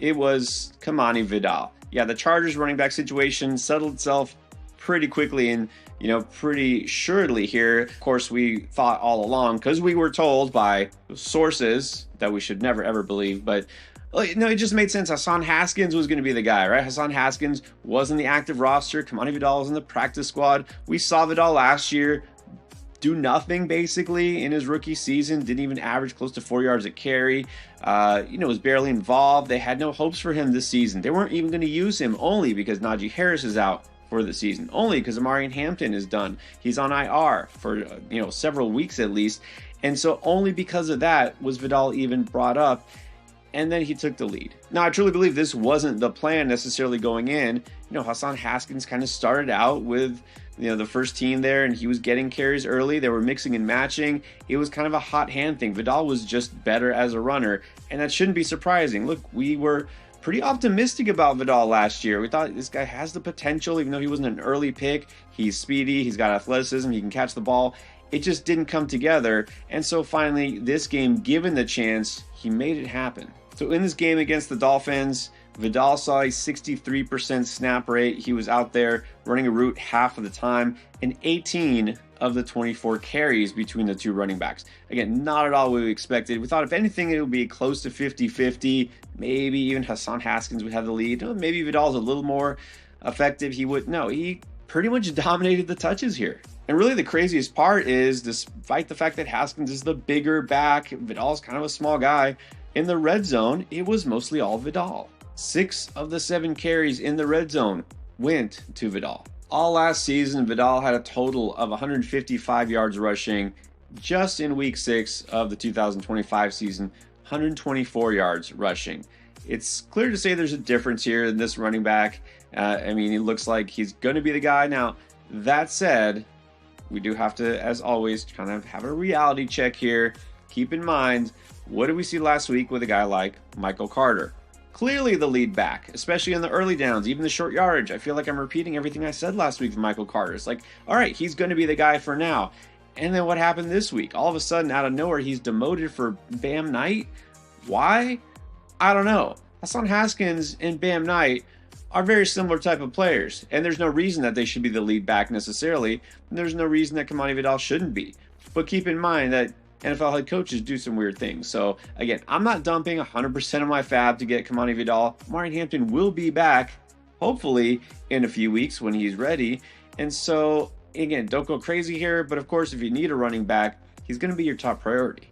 it was Kamani Vidal. Yeah, the Chargers running back situation settled itself pretty quickly and, pretty surely here. Of course, we thought all along, because we were told by sources that we should never ever believe, but no, it just made sense. Hassan Haskins was going to be the guy, right? Hassan Haskins was in the active roster. Kamani Vidal was in the practice squad. We saw Vidal last year do nothing basically in his rookie season. Didn't even average close to 4 yards a carry. Was barely involved. They had no hopes for him this season. They weren't even going to use him, only because Najee Harris is out for the season, only because Amari Hampton is done. He's on IR for several weeks at least, and so only because of that was Vidal even brought up. And then he took the lead. Now, I truly believe this wasn't the plan necessarily going in. Hassan Haskins kind of started out with, the first team there, and he was getting carries early. They were mixing and matching. It was kind of a hot hand thing. Vidal was just better as a runner, and that shouldn't be surprising. Look, we were pretty optimistic about Vidal last year. We thought this guy has the potential, even though he wasn't an early pick. He's speedy, he's got athleticism, he can catch the ball. It just didn't come together, and so finally, this game, given the chance, he made it happen. So in this game against the Dolphins, Vidal saw a 63% snap rate. He was out there running a route half of the time, and 18 of the 24 carries between the two running backs. Again, not at all what we expected. We thought if anything, it would be close to 50-50. Maybe even Hassan Haskins would have the lead. Maybe Vidal's a little more effective. He pretty much dominated the touches here. And really the craziest part is, despite the fact that Haskins is the bigger back, Vidal's kind of a small guy, in the red zone, it was mostly all Vidal. 6 of the 7 carries in the red zone went to Vidal. All last season, Vidal had a total of 155 yards rushing. Just in week 6 of the 2025 season, 124 yards rushing. It's clear to say there's a difference here in this running back. It looks like he's going to be the guy. Now, that said, we do have to, as always, kind of have a reality check here. Keep in mind, what did we see last week with a guy like Michael Carter? Clearly the lead back, especially in the early downs, even the short yardage. I feel like I'm repeating everything I said last week with Michael Carter. It's like, all right, he's going to be the guy for now. And then what happened this week? All of a sudden, out of nowhere, he's demoted for Bam Knight. Why? I don't know. Hassan Haskins and Bam Knight are very similar type of players, and there's no reason that they should be the lead back necessarily, and there's no reason that Kamani Vidal shouldn't be. But keep in mind that NFL head coaches do some weird things. So again, I'm not dumping 100% of my fab to get Kamani Vidal. Amari Hampton will be back, hopefully, in a few weeks when he's ready. And so, again, don't go crazy here. But of course, if you need a running back, he's going to be your top priority.